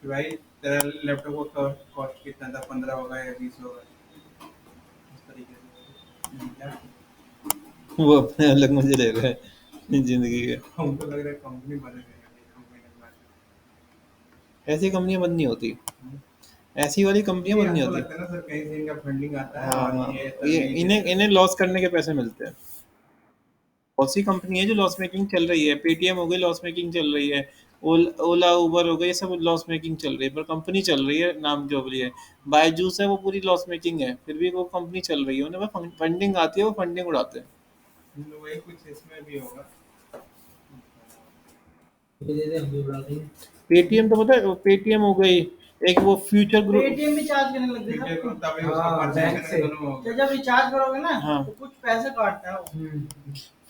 कि भाई तेरा लैपटॉप का कॉस्ट कितना था, 15 होगा या 20 होगा, इस तरीके से क्या। वो अपने अलग मजे ले रहा है जिंदगी के। हमको लग रहा है कंपनी बंद करेंगे कंपनी के बाद। ऐसी कंपनियां बंद नहीं होती, हम्म। ऐसी वाली कंपनियां ये बंद नहीं हमको होती। लगता है ना सर, कहीं से इनका फंडिंग आता है और हाँ, ये ये तभी इन्हें देते इन्हें रहते लॉस करने के पैसे मिलते हैं। बहुत सी कंपनी है जो लॉस मेकिंग चल रही है, पेटीएम हो गई लॉस मेकिंग चल रही है, ओला उबर हो गई, ये सब लॉस मेकिंग चल रही है, पर कंपनी चल रही है नाम जो भी है। बायजूस है वो पूरी लॉस मेकिंग है, फिर भी वो कंपनी चल रही है, उन्हें बस फंडिंग आती है, वो फंडिंग उड़ाते हैं। हैं। वही कुछ इसमें भी होगा। ये दे दे, हम भी उड़ा देंगे। पेटीएम तो पता है, पेटीएम हो गई, एक वो फ्यूचर ग्रुप। पेटीएम भी चार्ज करने लग गए फ्यूचर सबको। ग्रुप तभी उसका हाँ, बैंक परसेंटेज से। दोनों में हो तो गया। जब रिचार्ज करोगे ना, हाँ, तो कुछ पैसे काटता है वो।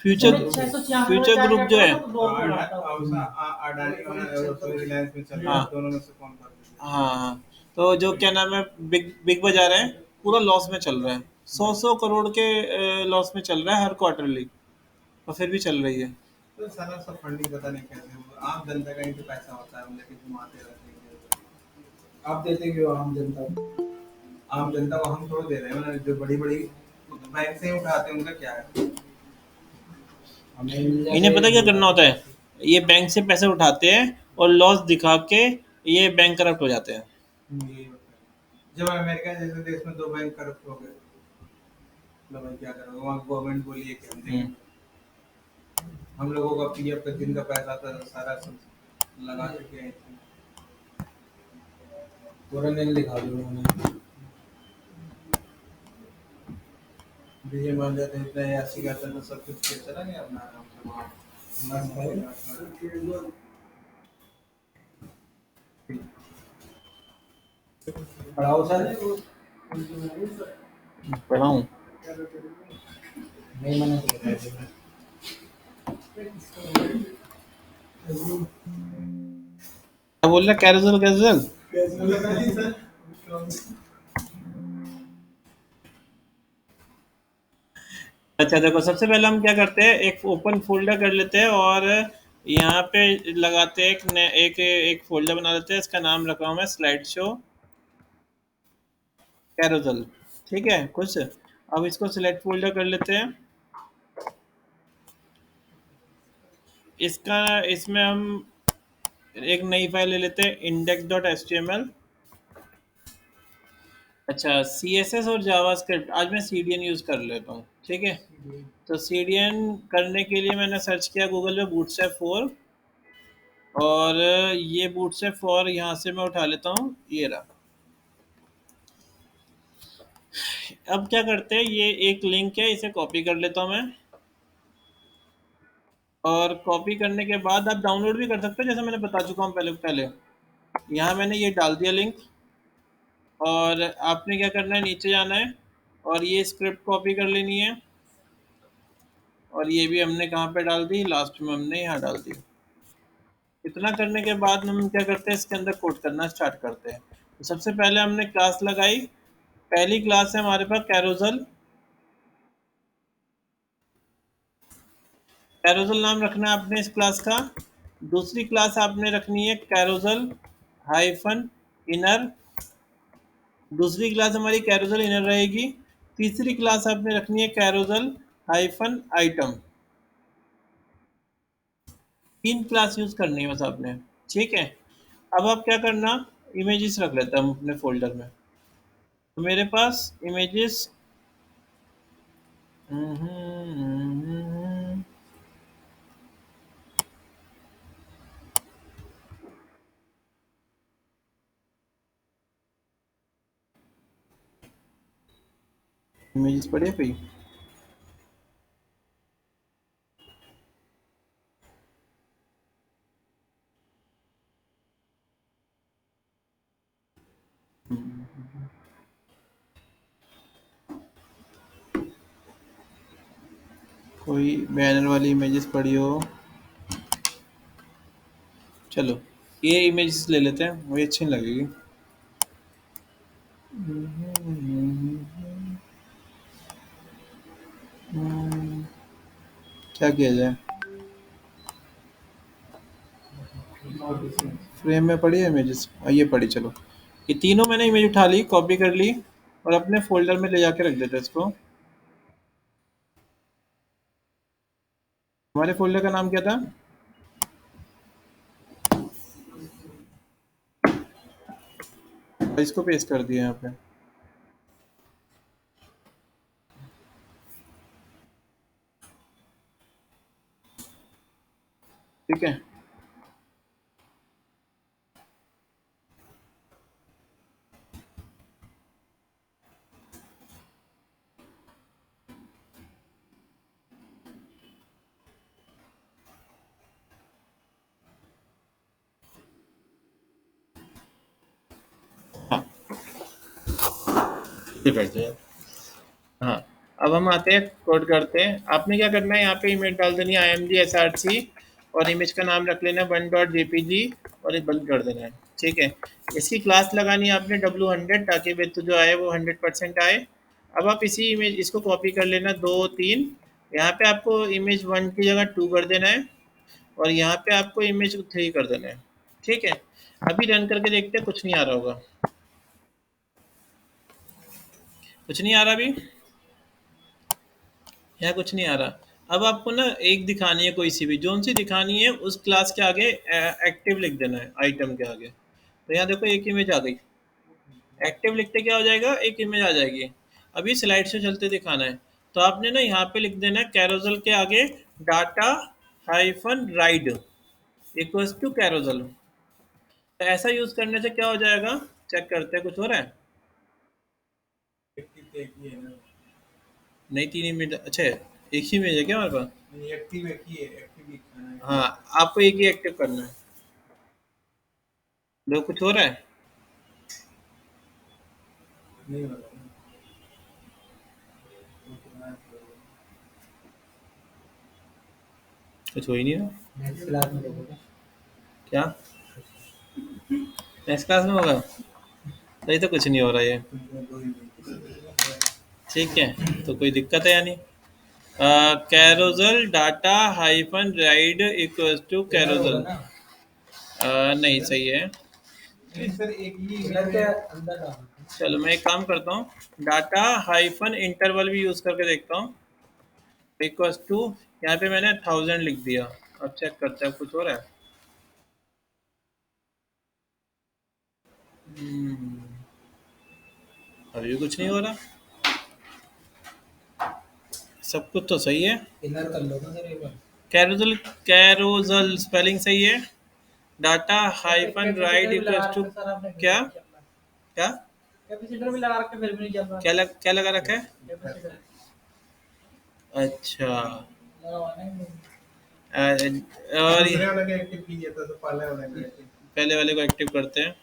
फ्यूचर तो फ्यूचर ग्रुप जो है। तो अडानी और उसमें रिलायंस में चल रहा हाँ है, दोनों में से कौन कर देगा। हाँ हाँ। तो जो क्या नाम है, बिग बिग बाजार है, पूरा लॉस में चल रहा है, 100 करोड़ के लॉस में चल रहा है हर क्वार्टरली, और फिर भी चल रही है। तो सारा सब फंडिंग पता नहीं कैसे वो आम जनता का ही तो पैसा होता है, वो लेके घुमाते रहते हैं। आप देते क्यों आम जनता को? आम जनता को हम थोड़ा दे रहे हैं, मतलब जो बड़ी बड़ी बैंक से ही उठाते हैं, उनका क्या है। हमें इन्हें पता क्या करना होता है, ये बैंक से पैसे उठाते हैं और लॉस दिखा के ये बैंक करप्ट हो जाते हैं। यही होता है। जब अमेरिका जैसे देश में दो बैंक करप्ट हो गए, तो भाई क्या करोगे, वहाँ गवर्नमेंट बोली है कि हम देंगे। हम लोगों का पीएफ का जिनका पैसा था सारा सब लगा चुके हैं इसमें। पूरा नहीं दिखा दो उन्होंने। डीजे मान जाते हैं, इतना ऐसी करता तो सब कुछ चला गया अपना आराम से वहाँ मस्त रहेगा। पढ़ाओ सर। पढ़ाऊँ? नहीं मना तो बता दो। क्या बोल रहा, कैरोसल कैरोसल? बताइए सर। अच्छा देखो, सबसे पहले हम क्या करते हैं, एक ओपन फोल्डर कर लेते हैं और यहाँ पे लगाते हैं एक फोल्डर बना लेते हैं, इसका नाम रखा हूँ मैं स्लाइड शो कैरोसल। ठीक है खुश। अब इसको सिलेक्ट फोल्डर कर लेते हैं, इसका इसमें हम एक नई फाइल ले लेते हैं index.html। अच्छा, CSS और जावास्क्रिप्ट आज मैं CDN यूज़ कर लेता हूँ, ठीक है। तो CDN करने के लिए मैंने सर्च किया गूगल पे बूटस्ट्रैप 4, और ये बूटस्ट्रैप 4 यहाँ से मैं उठा लेता हूँ, ये रहा। अब क्या करते हैं, ये एक लिंक है, इसे कॉपी कर लेता हूँ मैं, और कॉपी करने के बाद आप डाउनलोड भी कर सकते हो, जैसे मैंने बता चुका हूँ पहले पहले। यहाँ मैंने ये डाल दिया लिंक, और आपने क्या करना है, नीचे जाना है और ये स्क्रिप्ट कॉपी कर लेनी है, और ये भी हमने कहाँ पे डाल दी, लास्ट में हमने यहाँ डाल दी। इतना करने के बाद हम क्या करते हैं, इसके अंदर कोड करना स्टार्ट करते हैं। तो सबसे पहले हमने क्लास लगाई, पहली क्लास है हमारे पास कैरोसल। कैरोसल नाम रखना है आपने इस क्लास का। दूसरी क्लास आपने रखनी है कैरोसल हाइफन इनर, दूसरी क्लास हमारी कैरोसल इनर रहेगी। तीसरी क्लास आपने रखनी है कैरोसल हाइफन आइटम। तीन क्लास यूज करनी है बस आपने, ठीक है। अब आप क्या करना, इमेजेस रख लेते हैं हम अपने फोल्डर में। तो मेरे पास इमेजेस, इमेजेस पड़े कोई। कोई बैनर वाली इमेजेस पड़ी हो, चलो ये इमेजेस ले लेते हैं, वही अच्छी नहीं लगेगी। क्या किया जाए, फ्रेम में पड़ी है इमेजेस, ये पड़ी। चलो ये तीनों मैंने इमेज उठा ली, कॉपी कर ली और अपने फोल्डर में ले जाके रख देते इसको। हमारे फोल्डर का नाम क्या था? इसको पेस्ट कर दिया यहाँ पे। ठीक है, हाँ ये करते हैं। हाँ, अब हम आते हैं, कोड करते हैं। आपने क्या करना है, यहाँ पे इमेज डाल देनी है img_src और इमेज का नाम रख लेना है 1.jpg और ये बंद कर देना है। ठीक है, इसकी क्लास लगानी है आपने w100 ताकि विड्थ जो आए वो 100% आए। अब आप इसी इमेज इसको कॉपी कर लेना 2 3, यहाँ पे आपको इमेज 1 की जगह 2 कर देना है और यहाँ पे आपको इमेज 3 कर देना है। ठीक है, अभी रन करके देखते हैं, कुछ नहीं आ रहा होगा, कुछ नहीं आ रहा अभी, यहाँ कुछ नहीं आ रहा। अब आपको ना एक दिखानी है, कोई सी भी जोन सी दिखानी है, उस क्लास के आगे एक्टिव लिख देना है, आइटम के आगे। तो यहाँ देखो एक इमेज आ गई, एक्टिव लिखते क्या हो जाएगा, एक इमेज आ जाएगी। अभी स्लाइड से चलते दिखाना है, तो आपने ना यहाँ पे लिख देना है कैरोजल के आगे data hyphen ride equals to carousel. तो ऐसा यूज करने से क्या हो जाएगा, चेक करते हैं कुछ हो रहा है। एक्टिव तो एक ही है ना, नहीं 3 इमेज, अच्छा एक ही इमेज है क्या हमारे पास? नहीं एक्टिव एक ही है, एक्टिव लिखना है। हाँ, आपको एक ही एक्टिव करना है। देखो कुछ हो रहा है, नहीं हो रहा है। कुछ हो ही नहीं रहा। नेक्स्ट क्लास में देखोगे क्या नेक्स्ट क्लास में होगा? नहीं तो कुछ नहीं हो रहा ये। ठीक है, तो कोई दिक्कत है या नहीं? Carousel data hyphen ride equals to carousel, नहीं सही है। नहीं सर, एक ही के अंदर डालना। चलो मैं एक काम करता हूँ, डाटा हाइफन इंटरवल भी यूज करके देखता हूँ, इक्वल्स टू, यहाँ पे मैंने 1000 लिख दिया। अब चेक करते हैं कुछ हो रहा है। अभी भी कुछ नहीं हो रहा, सब कुछ तो सही है। इनर कर लो ना सर एक बार। कैरोजल, कैरोजल स्पेलिंग सही है, data hyphen right equals to, क्या क्या कैपेसिटर भी लगा रखे, फिर भी नहीं चल रहा। क्या लगा रखा है? कैपेसिटर अच्छा, लगाना है। और दूसरे वाला का एक्टिव कीजिए तो पहले वाला का एक्टिव। पहले वाले को एक्टिव करते हैं।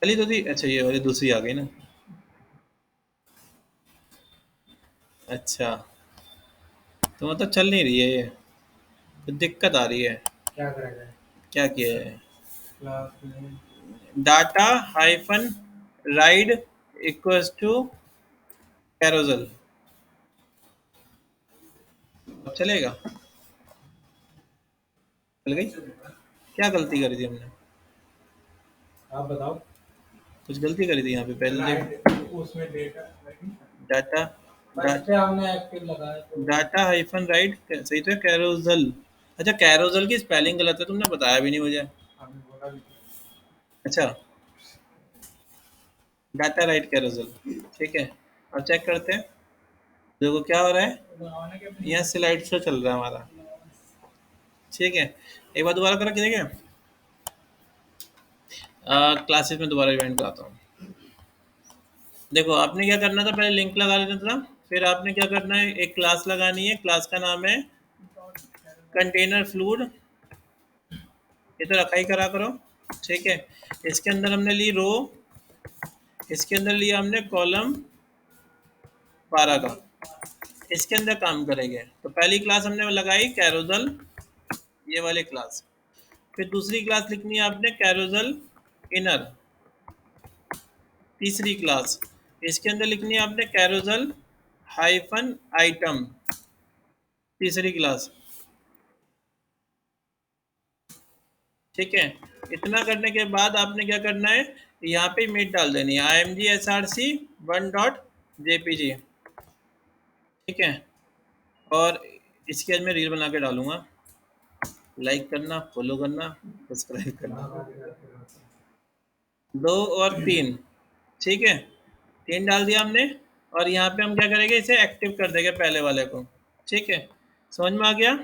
पहली तो थी, अच्छा ये वाली दूसरी आ गई ना। अच्छा, तो मतलब चल नहीं रही है ये, तो दिक्कत आ रही है। क्या करेगा क्या किया है? क्लास में? Data hyphen ride equals to carousel, अब चलेगा? चल गई? क्या गलती करी थी हमने? आप बताओ। कुछ गलती करी थी यहाँ पे पहले। उसमें डेटा डाटा फर्स्ट पे हमने एक्टिव लगाया तो डाटा हाइफन राइट सही तो है, कैरोजल। अच्छा कैरोजल की स्पेलिंग गलत है, तुमने बताया भी नहीं मुझे। हमने बोला भी था। अच्छा, डाटा राइट कैरोजल, ठीक है। अब चेक करते हैं, देखो क्या हो रहा है, लगाने के यहाँ स्लाइड शो चल रहा है हमारा। ठीक है, एक बार दोबारा करा कि देखें, क्लासेस में दोबारा इवेंट कराता हूँ। देखो आपने क्या करना था, पहले लिंक लगा लेना था, फिर आपने क्या करना है, एक क्लास लगानी है, क्लास का नाम है कंटेनर फ्लूइड, ये तो रखा ही करा करो। ठीक है, इसके अंदर हमने ली रो, इसके अंदर लिया हमने कॉलम 12 का, इसके अंदर काम करेंगे। तो पहली क्लास हमने लगाई कैरोजल, ये वाली क्लास। फिर दूसरी क्लास लिखनी है आपने कैरोजल इनर, तीसरी क्लास इसके अंदर लिखनी है आपने कैरोजल हाइफन आइटम, तीसरी क्लास। ठीक है। इतना करने के बाद आपने क्या करना है, यहाँ पे इमेज डाल देनी है imgsrc1.jpg, ठीक है। और इसके बाद मैं रील बना के डालूंगा। लाइक करना, फॉलो करना, सब्सक्राइब करना। 2 और 3, ठीक है, 3 डाल दिया हमने। और यहाँ पे हम क्या करेंगे, इसे एक्टिव कर देंगे पहले वाले को, ठीक है। समझ में आ गया?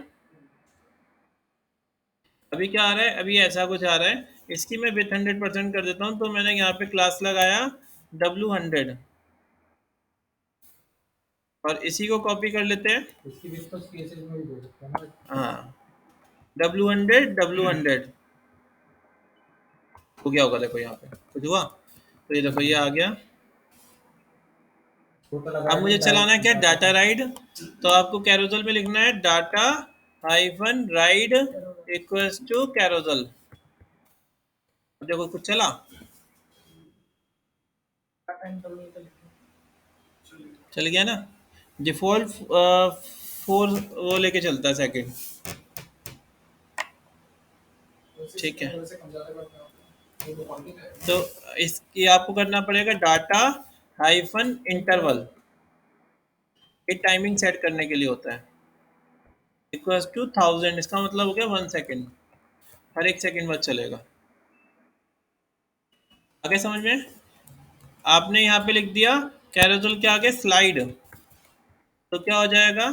अभी क्या आ रहा है, अभी ऐसा कुछ आ रहा है। इसकी मैं विथ 100% कर देता हूँ। तो मैंने यहाँ पे क्लास लगाया W100 और इसी को कॉपी कर लेते हैं। इसकी भी तो CSS में भी दे सकते हैं ना। हाँ, W100 हो गया होगा, देखो यहाँ पे कुछ हुआ, तो ये देखो ये आ गया। अब मुझे चलाना है क्या, डाटा राइड। तो आपको कैरोजल में लिखना है data hyphen ride equals to carousel. देखो कुछ चला, चल गया ना। डिफॉल्ट 4 वो लेके चलता है सेकंड, ठीक है। तो इसकी आपको करना पड़ेगा डाटा हाइफन इंटरवल, ये टाइमिंग सेट करने के लिए होता है, इक्वल्स टू 1000। इसका मतलब हो गया 1 सेकंड, हर 1 सेकंड बाद चलेगा। आगे समझ में? आपने यहाँ पे लिख दिया कैरोजल के आगे स्लाइड, तो क्या हो जाएगा,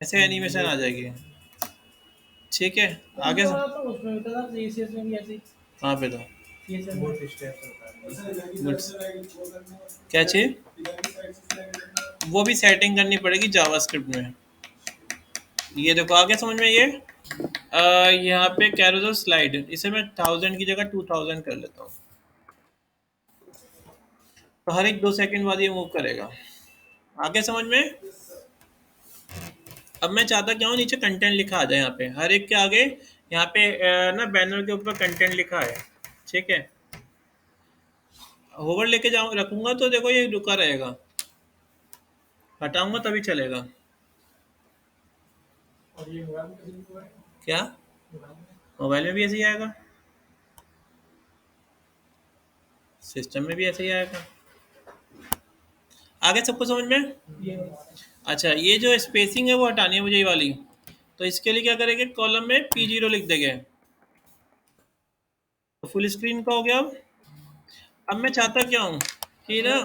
ऐसे एनिमेशन आ जाएगी, ठीक है। आगे कहाँ पे था, क्या चाहिए, वो भी सेटिंग करनी पड़ेगी जावास्क्रिप्ट में। ये देखो आगे समझ में, ये यहाँ पे कैरोजल स्लाइड, इसे मैं 1000 की जगह 2000 कर लेता हूँ। तो हर एक 2 सेकंड बाद ये मूव करेगा। आगे समझ में? अब मैं चाहता क्या हूँ, नीचे कंटेंट लिखा आ जाए यहाँ पे, हर एक के आगे यहाँ पे ना बैनर के ऊपर कंटेंट लिखा है, ठीक है। होवर लेके जाऊँ रखूंगा तो देखो ये रुका रहेगा, हटाऊंगा तभी चलेगा। और ये क्या मोबाइल में भी ऐसे ही आएगा, सिस्टम में भी ऐसे ही आएगा। आगे सबको समझ में? अच्छा, ये जो स्पेसिंग है वो हटानी है मुझे, ये वाली। तो इसके लिए क्या करेंगे, कॉलम में P0 लिख देंगे, तो फुल स्क्रीन का हो गया। अब मैं चाहता क्या हूँ कि ना,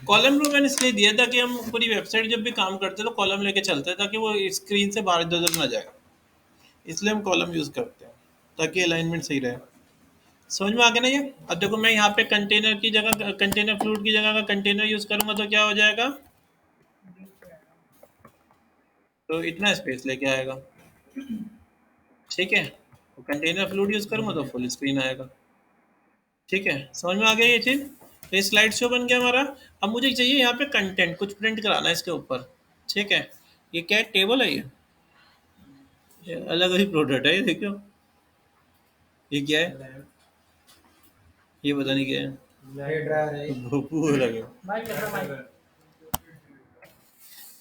कॉलम रो मैंने इसलिए दिया था कि हम पूरी वेबसाइट जब भी काम करते हैं तो कॉलम लेके चलते हैं, ताकि वो स्क्रीन से बाहर इधर उधर ना जाए, इसलिए हम कॉलम यूज करते हैं ताकि अलाइनमेंट सही रहे। समझ में आ गया ना ये? अब देखो मैं यहाँ पे कंटेनर की जगह, कंटेनर फ्लूट की जगह का कंटेनर यूज करूंगा तो क्या हो जाएगा, तो इतना स्पेस लेके आएगा, ठीक है। तो कंटेनर फ्लूट यूज करूंगा तो फुल स्क्रीन आएगा, ठीक है। समझ में आ गया ये चीज? तो ये स्लाइड शो बन गया हमारा। अब मुझे चाहिए यहाँ पे कंटेंट कुछ प्रिंट कराना है इसके ऊपर, ठीक है। ये क्या है, टेबल है ये अलग ही प्रोडक्ट है, ये देखो ये क्या है, ये पता नहीं क्या है, भोपू लगे।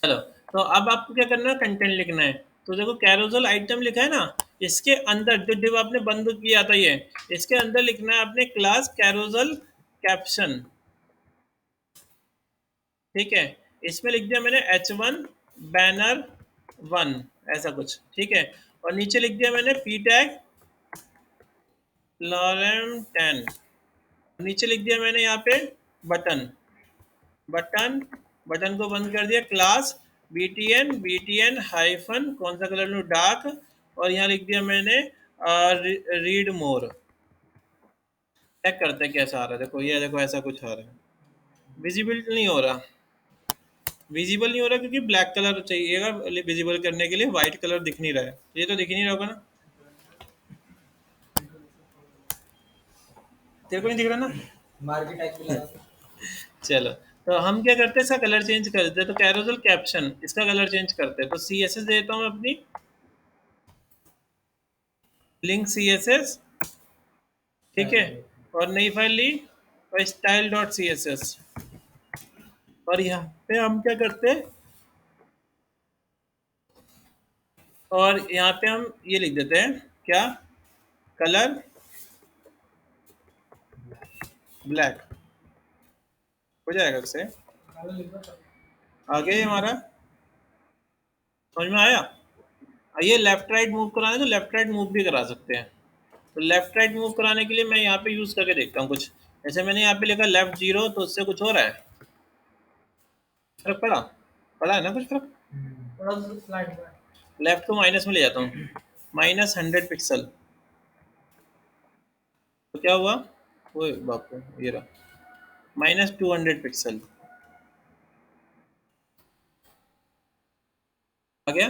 चलो, तो अब आपको क्या करना है, कंटेंट लिखना है। तो देखो कैरोजल आइटम लिखा है ना, इसके अंदर जो डिव आपने बंद किया था ये, इसके अंदर लिखना है आपने क्लास कैरोजल कैप्शन, ठीक है। इसमें लिख दिया मैंने H1 बैनर 1 ऐसा कुछ, ठीक है। और नीचे लिख दिया मैंने पी टैग लॉरेम 10, नीचे लिख दिया मैंने यहाँ पे बटन, बटन बटन को बंद कर दिया, क्लास btn हाइफन कौन सा कलर लूँ, डार्क। और यहाँ लिख दिया मैंने रीड मोर। चेक करते हैं कैसा आ रहा है, देखो ये देखो ऐसा कुछ आ रहा है, विजिबल नहीं हो रहा, विजिबल नहीं हो रहा क्योंकि ब्लैक कलर चाहिएगा विजिबल करने के लिए, व्हाइट कलर दिख नहीं रहा है, ये तो दिख ही नहीं रहा होगा ना, तेरे को नहीं दिख रहा ना, मार्केट टैग भी लगा चलो। तो हम क्या करते हैं, इसका कलर चेंज कर देते हैं। तो कैरोजल कैप्शन, इसका कलर चेंज करते हैं। तो CSS देता हूँ अपनी लिंक CSS, ठीक है। और नई फाइल ली और style.css, और यहाँ पे हम क्या करते हैं, और यहाँ पे हम ये लिख देते हैं क्या, कलर ब्लैक, हो जाएगा इससे। आगे हमारा समझ में आया। ये लेफ्ट राइट मूव कराना है तो लेफ्ट राइट मूव भी करा सकते हैं। तो लेफ्ट राइट मूव कराने के लिए मैं यहाँ पे यूज करके देखता हूँ कुछ। जैसे मैंने यहाँ पे लिखा लेफ्ट 0, तो उससे कुछ हो रहा है, फर्क पड़ा, पड़ा है ना कुछ फर्क। लेफ्ट को माइनस में ले जाता हूँ, -100 पिक्सल, तो क्या हुआ, वो बाप रे, ये रहा -200 पिक्सल आ गया।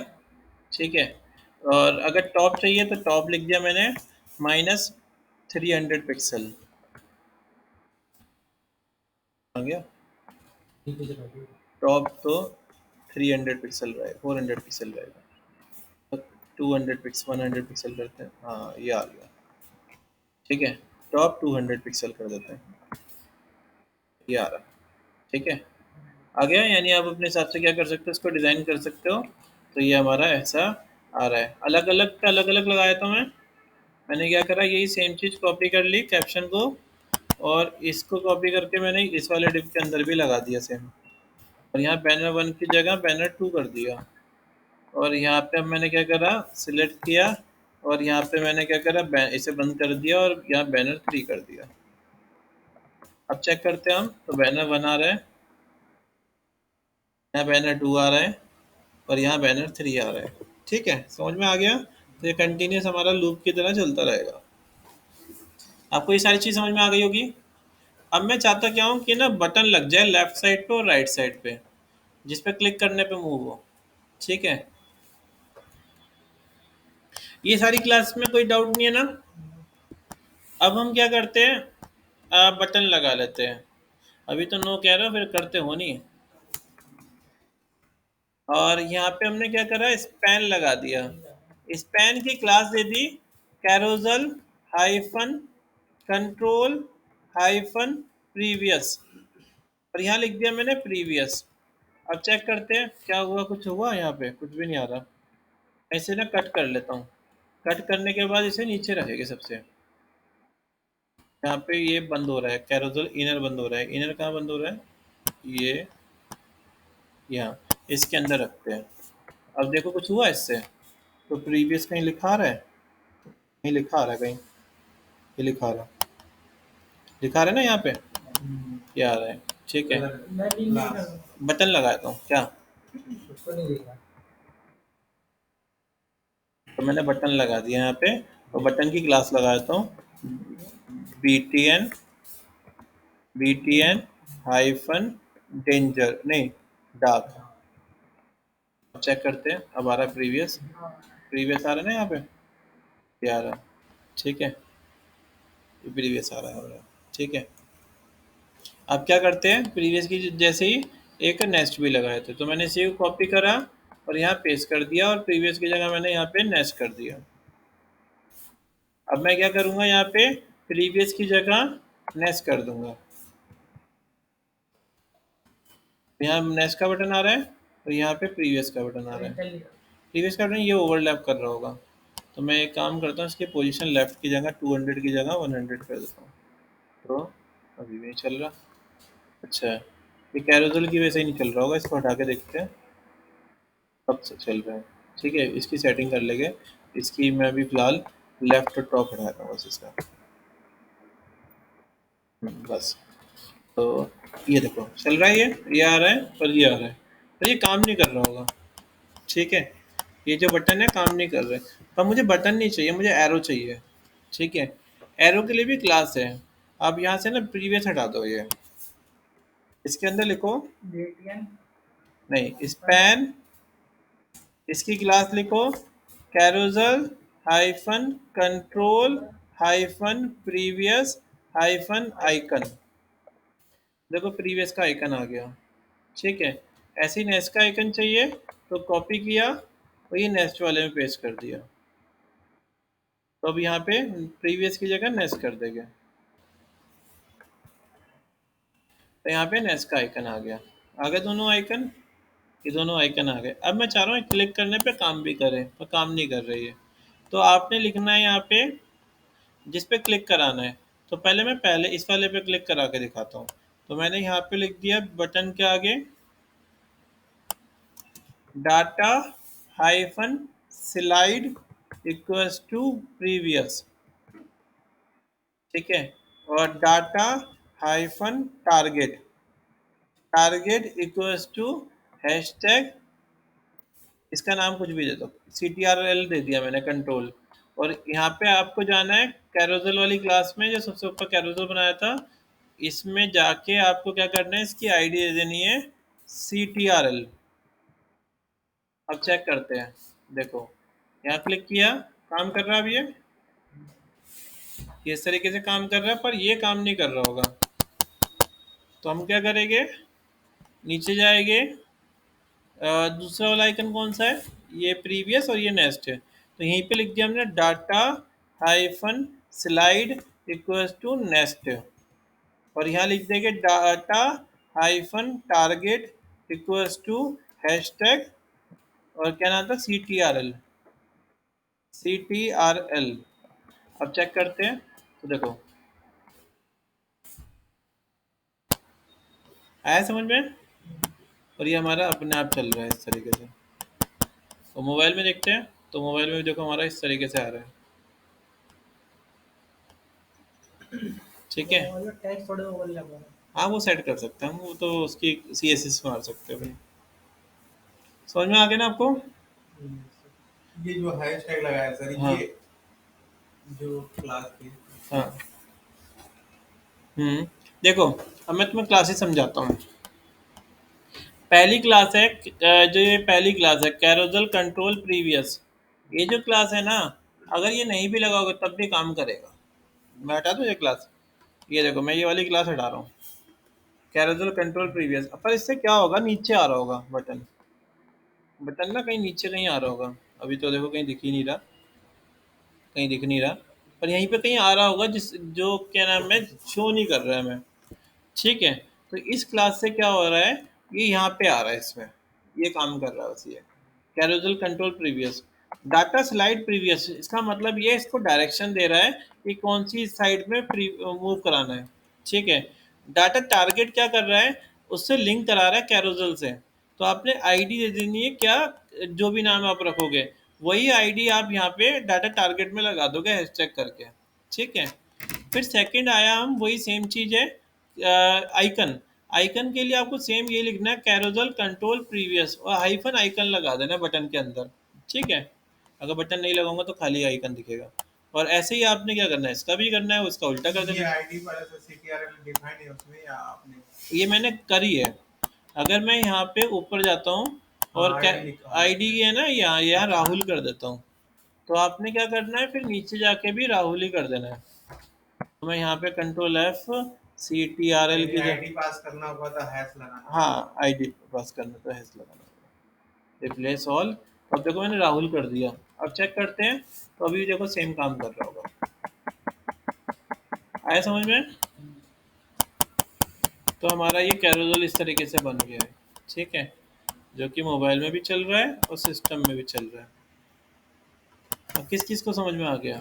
ठीक है, और अगर टॉप चाहिए तो टॉप लिख दिया मैंने -300 पिक्सल आ गया। टॉप तो 300 पिक्सल रहेगा, 400 पिक्सल रहेगा, 200 पिक्सल 100 पिक्सल करते हैं, हाँ ये आ गया। ठीक है, टॉप 200 पिक्सल कर देते हैं, ये आ रहा। ठीक है, आ गया। यानी आप अपने हिसाब से क्या कर सकते हो, इसको डिज़ाइन कर सकते हो। तो ये हमारा ऐसा आ रहा है, अलग अलग का अलग अलग लगाया था मैंने क्या करा, यही सेम चीज़ कॉपी कर ली कैप्शन को, और इसको कॉपी करके मैंने इस वाले डिप के अंदर भी लगा दिया सेम, और यहाँ बैनर 1 की जगह बैनर 2 कर दिया। और यहाँ पे अब मैंने क्या करा, सिलेक्ट किया, और यहाँ पे मैंने क्या करा, इसे बंद कर दिया और यहाँ बैनर 3 कर दिया। अब चेक करते हैं हम, तो बैनर 1 आ रहा है, यहाँ बैनर 2 आ रहा है, और यहाँ बैनर 3 आ रहा है। ठीक है, समझ में आ गया। तो ये कंटिन्यूस हमारा लूप की तरह चलता रहेगा। आपको ये सारी चीज़ समझ में आ गई होगी। अब मैं चाहता क्या हूँ कि ना बटन लग जाए लेफ्ट साइड पे और राइट साइड पे, जिस पे क्लिक करने पे मूव हो। ठीक है, ये सारी क्लास में कोई डाउट नहीं है ना। अब हम क्या करते हैं, बटन लगा लेते हैं। अभी तो नो कह रहे हो, फिर करते हो नहीं। और यहाँ पे हमने क्या करा, स्पैन लगा दिया। स्पैन की क्लास दे दी carousel hyphen control hyphen previous, और यहाँ लिख दिया मैंने प्रीवियस। अब चेक करते हैं क्या हुआ, कुछ हुआ, यहाँ पे कुछ भी नहीं आ रहा। ऐसे ना कट कर लेता हूँ, कट करने के बाद इसे नीचे रखेंगे सबसे। यहाँ पे ये बंद हो रहा है, कैरोजल इनर बंद हो रहा है। इनर कहाँ बंद हो रहा है, ये यहाँ, इसके अंदर रखते हैं। अब देखो कुछ हुआ इससे, तो प्रीवियस कहीं लिखा आ रहा है, कहीं लिखा आ रहा है, कहीं ये लिखा आ रहा है, लिखा आ रहा है ना यहाँ पे, ये आ रहा है। ठीक है, बटन लगाता हूँ क्या, तो मैंने बटन लगा दिया यहाँ पे, और बटन की क्लास लगाता हूँ btn btn हाइफन डेंजर, नहीं डार्क। चेक करते हैं, अब आ रहा है प्रीवियस, प्रीवियस आ रहा है ना यहाँ पे, ये आ रहा है। ठीक है, ये प्रीवियस आ रहा है। ठीक है, अब क्या करते हैं, प्रीवियस की जैसे ही एक नेक्स्ट भी लगाए थे, तो मैंने इसे कॉपी करा और यहाँ पेस्ट कर दिया, और प्रीवियस की जगह मैंने यहाँ पे नेक्स्ट कर दिया। अब मैं क्या करूँगा, यहाँ पे प्रीवियस की जगह नेक्स्ट कर दूंगा। यहाँ नेक्स्ट का बटन आ रहा है, और यहाँ पे प्रीवियस का बटन आ रहा है। प्रीवियस का बटन ये ओवरलैप कर रहा होगा, तो मैं एक काम करता हूँ, इसकी पोजीशन लेफ्ट की जगह 200 की जगह 100 कर देता हूँ। तो अभी भी नहीं चल रहा। अच्छा, ये कैरोजल की वजह से ही नहीं चल रहा होगा, इसको हटा के देखते हैं कब से चल रहा है। ठीक है, इसकी सेटिंग कर लेंगे। इसकी मैं अभी फ़िलहाल लेफ्ट टॉप हटाता हूँ बस इसका। बस, तो ये देखो चल रहा है, ये आ रहा है और ये आ रहा है, पर ये काम नहीं कर रहा होगा। ठीक है, ये जो बटन है काम नहीं कर रहे, पर मुझे बटन नहीं चाहिए, मुझे एरो चाहिए। ठीक है, एरो के लिए भी क्लास है। आप यहाँ से ना प्रीवियस हटा दो, ये इसके अंदर लिखो, नहीं स्पैन, इसकी क्लास लिखो carousel hyphen control hyphen previous hyphen icon. देखो प्रीवियस का आइकन आ गया। ठीक है, ऐसे ही नेक्स्ट का आइकन चाहिए, तो कॉपी किया और ये नेक्स्ट वाले में पेस्ट कर दिया। तो अब यहाँ पे प्रीवियस की जगह नेक्स्ट कर देंगे, तो यहाँ पे नेक्स्ट का आइकन आ गया। आ गए दोनों आइकन, ये दोनों आइकन आ गए। अब मैं चाह रहा हूँ क्लिक करने पे काम भी करे, पर काम नहीं कर रही है। तो आपने लिखना है यहाँ पे जिस पे क्लिक कराना है। तो पहले इस वाले पे क्लिक करा के दिखाता हूँ। तो मैंने यहाँ पे लिख दिया बटन के आगे data hyphen slide equals to previous, ठीक है। और data hyphen target, target equals to hashtag, इसका नाम कुछ भी दे दो, CTRL दे दिया मैंने कंट्रोल। और यहाँ पे आपको जाना है कैरोजल वाली क्लास में, जो सबसे ऊपर कैरोजल बनाया था, इसमें जाके आपको क्या करना है, इसकी आईडी दे देनी है CTRL। अब चेक करते हैं, देखो यहाँ क्लिक किया, काम कर रहा है। अब ये इस तरीके से काम कर रहा है, पर ये काम नहीं कर रहा होगा। तो हम क्या करेंगे, नीचे जाएंगे, दूसरा वाला आइकन कौन सा है, ये प्रीवियस और ये नेक्स्ट है। तो यहीं पे लिख दिया हमने data hyphen slide equals to next, और यहाँ लिख देंगे data hyphen target equals to hashtag, और क्या नाम था, CTRL। अब चेक करते हैं, तो देखो आया समझ में। और ये हमारा अपने आप चल रहा है इस तरीके से। तो मोबाइल में देखते हैं, तो मोबाइल में भी देखो हमारा इस तरीके से आ रहा है, ठीक है। टैक्स थोड़े ओवर लगा। हाँ वो सेट कर सकते हैं हम, वो तो उसकी CSS मार सकते हैं भाई। समझ में आ गया ना आपको। ये जो हैशटैग लगाया सर, हाँ ये जो क्लास थी। हाँ। देखो अब मैं तुम्हें क्लासेस समझाता हूँ। पहली क्लास है जो ये पहली क्लास है कैरोजल कंट्रोल प्रीवियस, ये जो क्लास है ना, अगर ये नहीं भी लगाओगे तब भी काम करेगा। मैं हटा दूँ ये क्लास, ये देखो मैं ये वाली क्लास हटा रहा हूँ, कैरोजल कंट्रोल प्रीवियस। पर इससे क्या होगा, नीचे आ रहा होगा बटन, बटन ना कहीं नीचे कहीं आ रहा होगा। अभी तो देखो कहीं दिख ही नहीं रहा, कहीं दिख नहीं रहा, पर यहीं पे कहीं आ रहा होगा, जिस जो क्या नाम है शो नहीं कर रहा है मैं, ठीक है। तो इस क्लास से क्या हो रहा है, ये यहाँ पे आ रहा है, इसमें ये काम कर रहा है बस। ये carousel control previous, data slide previous, इसका मतलब ये इसको डायरेक्शन दे रहा है कि कौन सी साइड में मूव कराना है, ठीक है। डाटा टारगेट क्या कर रहा है, उससे लिंक करा रहा है कैरोजल से। तो आपने आईडी दे देनी है, क्या जो भी नाम आप रखोगे वही आईडी आप यहाँ पे डाटा टारगेट में लगा दोगे हैशटैग करके, ठीक है। फिर सेकंड आया, हम वही सेम चीज़ है, आइकन, आइकन के लिए आपको सेम ये लिखना है कैरोजल कंट्रोल प्रीवियस, और हाइफन आइकन लगा देना बटन के अंदर, ठीक है। अगर बटन नहीं लगाऊंगा तो खाली आइकन दिखेगा। और ऐसे ही आपने क्या करना है, इसका भी करना है, उसका उल्टा कर ये देना है। आईडी वाला तो CTRL डिफाइन है उसमें, या आपने? ये मैंने करी है। अगर मैं यहाँ पे ऊपर जाता हूँ और हाँ, क्या आईडी लिखा हुआ आईडी है ना, यहाँ यहाँ राहुल कर देता हूँ, तो आपने क्या करना है, फिर नीचे जाके भी राहुल ही कर देना है। तो मैं यहाँ पे कंट्रोल CTRL की आईडी पास करना होगा तो हैश लगाना। हाँ आईडी पास करना तो हैश लगाना होगा, रिप्लेस ऑल। अब देखो मैंने राहुल कर दिया। अब चेक करते हैं, तो अभी देखो सेम काम कर रहा होगा। आया समझ में। तो हमारा ये कैरोजल इस तरीके से बन गया है, ठीक है, जो कि मोबाइल में भी चल रहा है और सिस्टम में भी चल रहा है। अब किस किस को समझ में आ गया,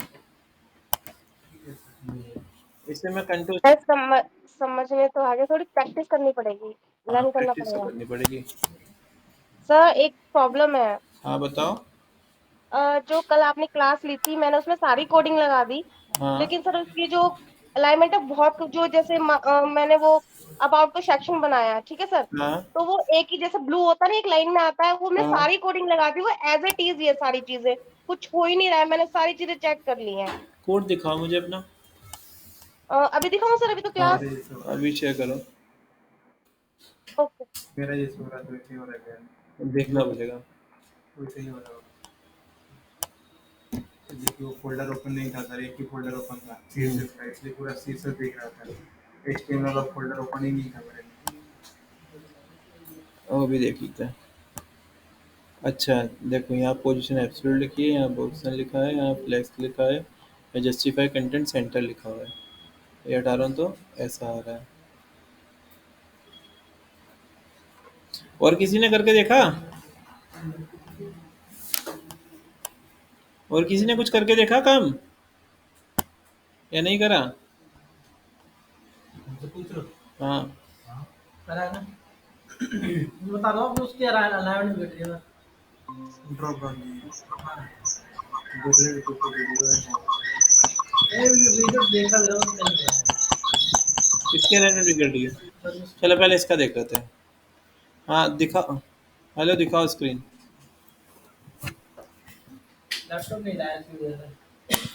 इससे मैं कंट्रोल है समझ में तो आगे, थोड़ी प्रैक्टिस करनी पड़ेगी, लर्न करना प्रैक्टिस तो पड़ेगा। करनी पड़ेगी। सर एक प्रॉब्लम है, हाँ बताओ। जो कल आपने क्लास ली थी मैंने उसमें सारी कोडिंग लगा दी, हाँ लेकिन सर उसकी जो अलाइनमेंट है बहुत जो जैसे मैंने वो अबाउट का सेक्शन बनाया है, ठीक है सर। हाँ तो वो एक ही जैसे ब्लू होता है ना, एक लाइन में आता है, वो मैं हाँ। सारी कोडिंग लगा दी, वो एज इट इज ये सारी चीजें, कुछ हो ही नहीं रहा है, मैंने सारी चीजें चेक कर ली हैं। कोड दिखाओ मुझे अपना। अभी दिखाऊं सर, अभी तो हाँ क्लास। अभी शेयर करो, ओके। मेरा ये सो रहा तो वैसे ही हो रहा है, देखना पड़ेगा। वैसे ही हो रहा होगा। देखिए वो फोल्डर ओपन नहीं था सर, एक ही फोल्डर ओपन था CSS का, इसलिए पूरा CSS दिख रहा था। HTML वाला फोल्डर ओपन ही नहीं था मेरे में। वो भी देख लेते हैं। अच्छा देखो यहाँ पोजीशन एब्सोल्यूट लिखी है, यहाँ पोजीशन लिखा है, यहाँ फ्लेक्स लिखा है, यहाँ जस्टिफाई कंटेंट सेंटर लिखा हुआ है। ये हटा रहा हूँ तो ऐसा आ रहा है। और किसी ने करके देखा? और किसी ने कुछ करके देखा काम या नहीं करा? हमसे पूछ लो। हाँ करा ना बता दो अब उसके अलाइनमेंट बैठ गया ड्रॉप कर दिए। हाँ दूसरे यूट्यूब पे वीडियो है। ये वीडियो देखा मेरा तो नहीं गया इसके अलाइनमेंट बिगड़ गई। बस चलो पहले इसका देख लेते हैं। हाँ दिखा, हेलो दिखाओ स्क्रीन। लैपटॉप नहीं लाया इसकी वजह से